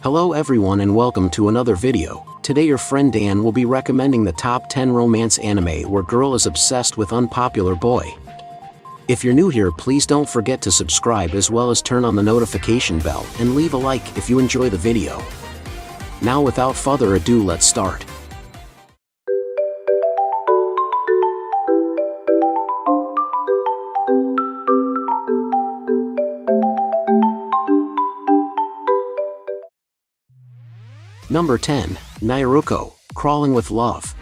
Hello everyone and welcome to another video. Today your friend Dan will be recommending the top 10 romance anime where girl is obsessed with unpopular boy. If you're new here, please don't forget to subscribe as well as turn on the notification bell and leave a like if you enjoy the video. Now without further ado, let's start. Number 10. Nyaruko, Crawling with Love.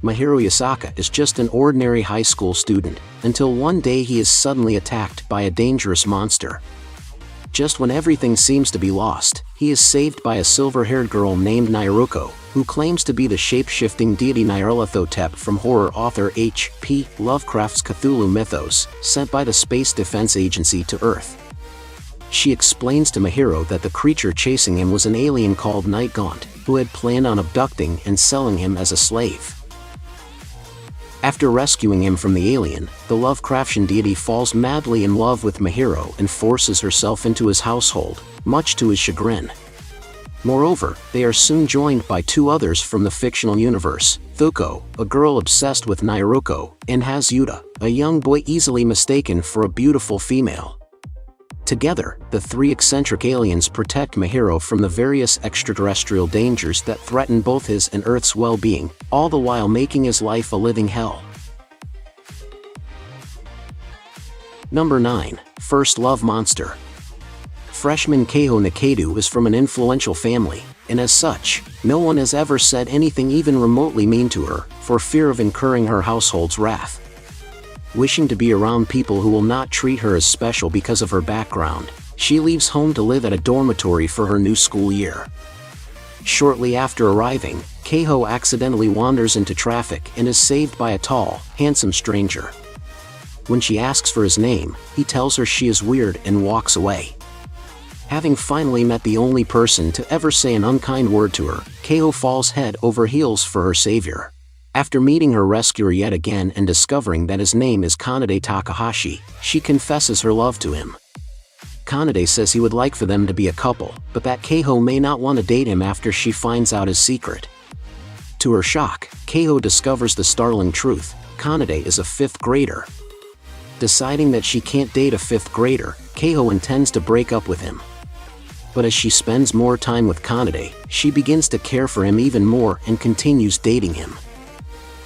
Mahiro Yasaka is just an ordinary high school student, until one day he is suddenly attacked by a dangerous monster. Just when everything seems to be lost, he is saved by a silver-haired girl named Nyaruko, who claims to be the shape-shifting deity Nyarlathotep from horror author H.P. Lovecraft's Cthulhu mythos, sent by the Space Defense Agency to Earth. She explains to Mahiro that the creature chasing him was an alien called Night Gaunt, who had planned on abducting and selling him as a slave. After rescuing him from the alien, the Lovecraftian deity falls madly in love with Mahiro and forces herself into his household, much to his chagrin. Moreover, they are soon joined by two others from the fictional universe, Thuko, a girl obsessed with Nyaruko, and Hazuda, a young boy easily mistaken for a beautiful female. Together, the three eccentric aliens protect Mahiro from the various extraterrestrial dangers that threaten both his and Earth's well-being, all the while making his life a living hell. Number 9. First Love Monster. Freshman Keiho Nakedu is from an influential family, and as such, no one has ever said anything even remotely mean to her, for fear of incurring her household's wrath. Wishing to be around people who will not treat her as special because of her background, she leaves home to live at a dormitory for her new school year. Shortly after arriving, Keiho accidentally wanders into traffic and is saved by a tall, handsome stranger. When she asks for his name, he tells her she is weird and walks away. Having finally met the only person to ever say an unkind word to her, Keiho falls head over heels for her savior. After meeting her rescuer yet again and discovering that his name is Kanade Takahashi, she confesses her love to him. Kanade says he would like for them to be a couple, but that Keiho may not want to date him after she finds out his secret. To her shock, Keiho discovers the startling truth: Kanade is a 5th grader. Deciding that she can't date a 5th grader, Keiho intends to break up with him. But as she spends more time with Kanade, she begins to care for him even more and continues dating him.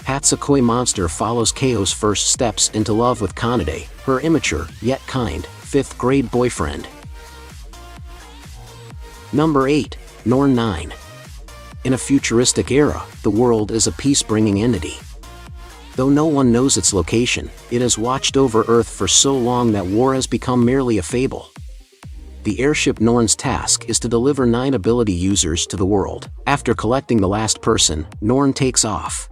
Hatsukoi Monster follows Keiho's first steps into love with Kanade, her immature, yet kind, 5th grade boyfriend. Number 8. Norn 9. In a futuristic era, the world is a peace-bringing entity. Though no one knows its location, it has watched over Earth for so long that war has become merely a fable. The airship Norn's task is to deliver 9 ability users to the world. After collecting the last person, Norn takes off.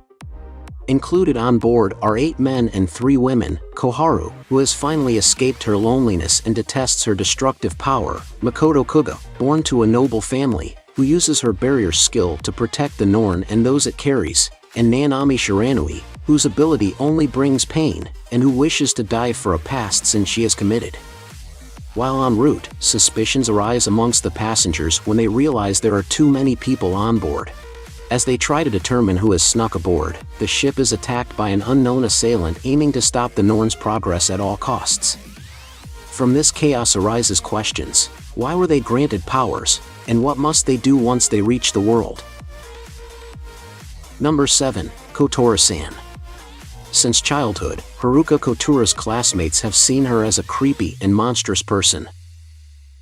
Included on board are 8 men and 3 women: Koharu, who has finally escaped her loneliness and detests her destructive power; Makoto Kuga, born to a noble family, who uses her barrier skill to protect the Norn and those it carries; and Nanami Shiranui, whose ability only brings pain, and who wishes to die for a past sin she has committed. While en route, suspicions arise amongst the passengers when they realize there are too many people on board. As they try to determine who has snuck aboard, the ship is attacked by an unknown assailant aiming to stop the Norn's progress at all costs. From this chaos arises questions: why were they granted powers, and what must they do once they reach the world? Number 7. Kotoura-san. Since childhood, Haruka Kotoura's classmates have seen her as a creepy and monstrous person.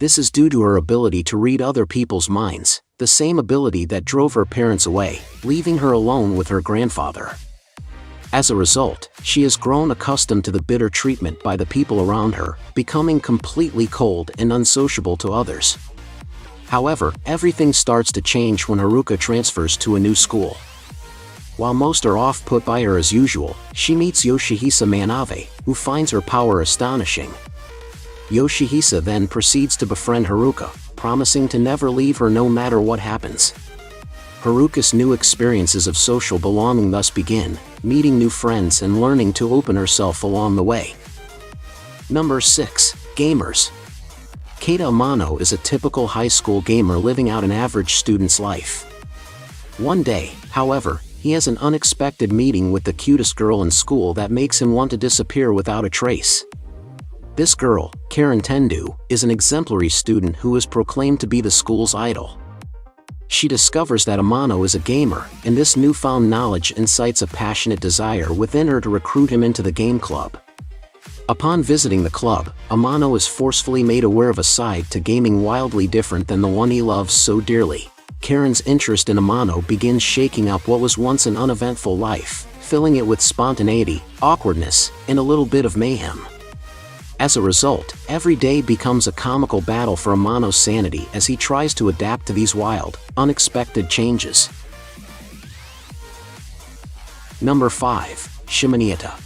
This is due to her ability to read other people's minds, the same ability that drove her parents away, leaving her alone with her grandfather. As a result, she has grown accustomed to the bitter treatment by the people around her, becoming completely cold and unsociable to others. However, everything starts to change when Haruka transfers to a new school. While most are off-put by her as usual, she meets Yoshihisa Manabe, who finds her power astonishing. Yoshihisa then proceeds to befriend Haruka, promising to never leave her no matter what happens. Haruka's new experiences of social belonging thus begin, meeting new friends and learning to open herself along the way. Number 6. Gamers. Keita Amano is a typical high school gamer living out an average student's life. One day, however, he has an unexpected meeting with the cutest girl in school that makes him want to disappear without a trace. This girl, Karen Tendu, is an exemplary student who is proclaimed to be the school's idol. She discovers that Amano is a gamer, and this newfound knowledge incites a passionate desire within her to recruit him into the game club. Upon visiting the club, Amano is forcefully made aware of a side to gaming wildly different than the one he loves so dearly. Karen's interest in Amano begins shaking up what was once an uneventful life, filling it with spontaneity, awkwardness, and a little bit of mayhem. As a result, every day becomes a comical battle for Amano's sanity as he tries to adapt to these wild, unexpected changes. Number 5. Shimoneta.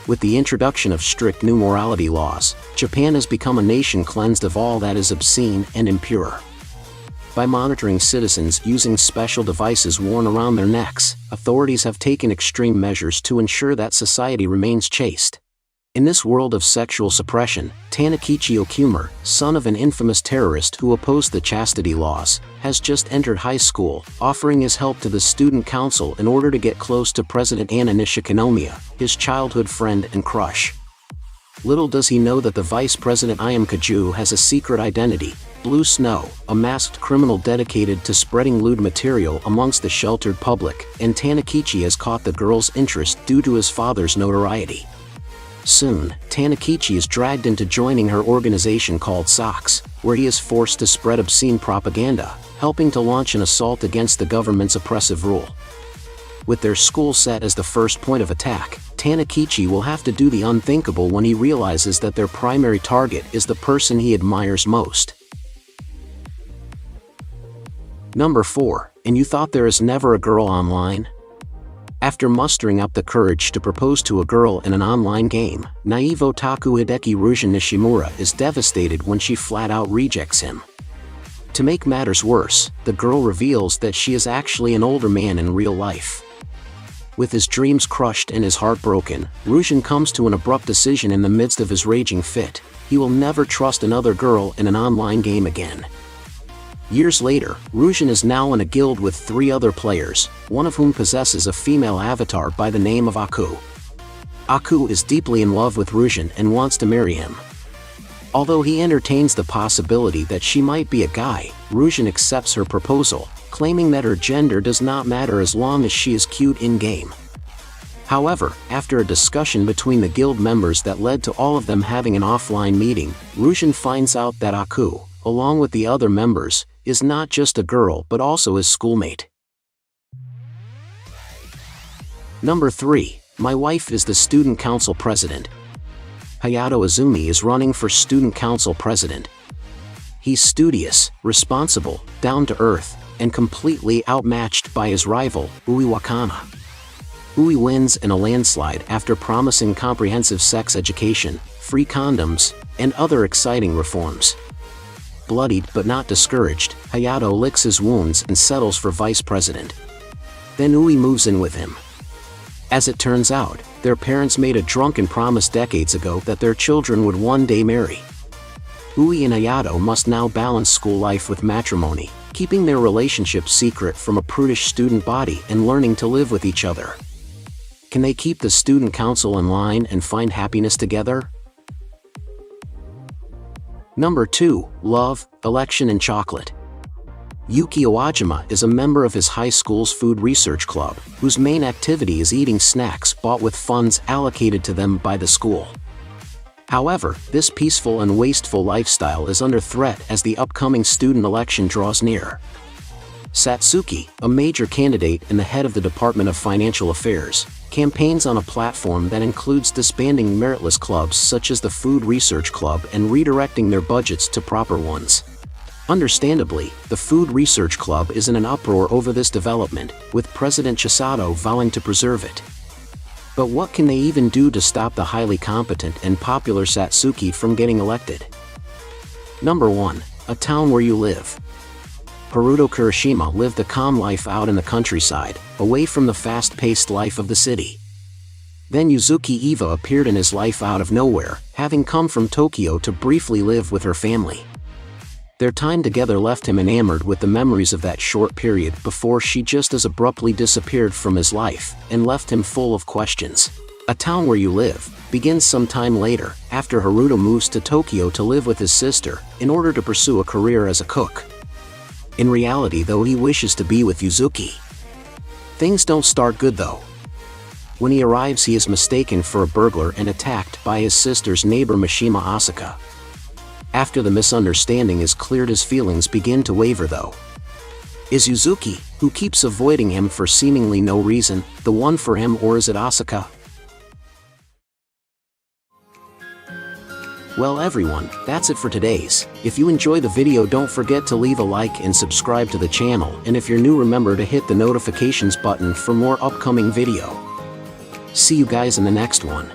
With the introduction of strict new morality laws, Japan has become a nation cleansed of all that is obscene and impure. By monitoring citizens using special devices worn around their necks, authorities have taken extreme measures to ensure that society remains chaste. In this world of sexual suppression, Tanakichi Okumura, son of an infamous terrorist who opposed the chastity laws, has just entered high school, offering his help to the student council in order to get close to President Anna Nishikanomiya, his childhood friend and crush. Little does he know that the Vice President Ayam Kaju has a secret identity, Blue Snow, a masked criminal dedicated to spreading lewd material amongst the sheltered public, and Tanakichi has caught the girl's interest due to his father's notoriety. Soon, Tanakichi is dragged into joining her organization called SOX, where he is forced to spread obscene propaganda, helping to launch an assault against the government's oppressive rule. With their school set as the first point of attack, Tanakichi will have to do the unthinkable when he realizes that their primary target is the person he admires most. Number 4. And you thought there is never a girl online? After mustering up the courage to propose to a girl in an online game, naive otaku Hideki Rujin Nishimura is devastated when she flat-out rejects him. To make matters worse, the girl reveals that she is actually an older man in real life. With his dreams crushed and his heart broken, Rujin comes to an abrupt decision in the midst of his raging fit: he will never trust another girl in an online game again. Years later, Rujin is now in a guild with 3 other players, one of whom possesses a female avatar by the name of Aku. Aku is deeply in love with Rujin and wants to marry him. Although he entertains the possibility that she might be a guy, Rujin accepts her proposal, claiming that her gender does not matter as long as she is cute in-game. However, after a discussion between the guild members that led to all of them having an offline meeting, Rujin finds out that Aku, along with the other members, is not just a girl but also his schoolmate. Number 3. My wife is the student council president. Hayato Izumi is running for student council president. He's studious, responsible, down-to-earth, and completely outmatched by his rival, Ui Wakana. Ui wins in a landslide after promising comprehensive sex education, free condoms, and other exciting reforms. Bloodied but not discouraged, Hayato licks his wounds and settles for vice president. Then Ui moves in with him. As it turns out, their parents made a drunken promise decades ago that their children would one day marry. Ui and Hayato must now balance school life with matrimony, keeping their relationship secret from a prudish student body and learning to live with each other. Can they keep the student council in line and find happiness together? Number 2. Love, Election and Chocolate. Yuki Owajima is a member of his high school's food research club, whose main activity is eating snacks bought with funds allocated to them by the school. However, this peaceful and wasteful lifestyle is under threat as the upcoming student election draws near. Satsuki, a major candidate and the head of the Department of Financial Affairs, campaigns on a platform that includes disbanding meritless clubs such as the Food Research Club and redirecting their budgets to proper ones. Understandably, the Food Research Club is in an uproar over this development, with President Chisato vowing to preserve it. But what can they even do to stop the highly competent and popular Satsuki from getting elected? Number 1. A town where you live. Haruto Kurashima lived a calm life out in the countryside, away from the fast-paced life of the city. Then Yuzuki Eva appeared in his life out of nowhere, having come from Tokyo to briefly live with her family. Their time together left him enamored with the memories of that short period before she just as abruptly disappeared from his life and left him full of questions. A Town Where You Live begins some time later, after Haruto moves to Tokyo to live with his sister in order to pursue a career as a cook. In reality though, he wishes to be with Yuzuki. Things don't start good though. When he arrives, he is mistaken for a burglar and attacked by his sister's neighbor Mishima Asuka. After the misunderstanding is cleared, his feelings begin to waver though. Is Yuzuki, who keeps avoiding him for seemingly no reason, the one for him, or is it Asuka? Well everyone, that's it for today's. If you enjoy the video, don't forget to leave a like and subscribe to the channel, and if you're new, remember to hit the notifications button for more upcoming video. See you guys in the next one.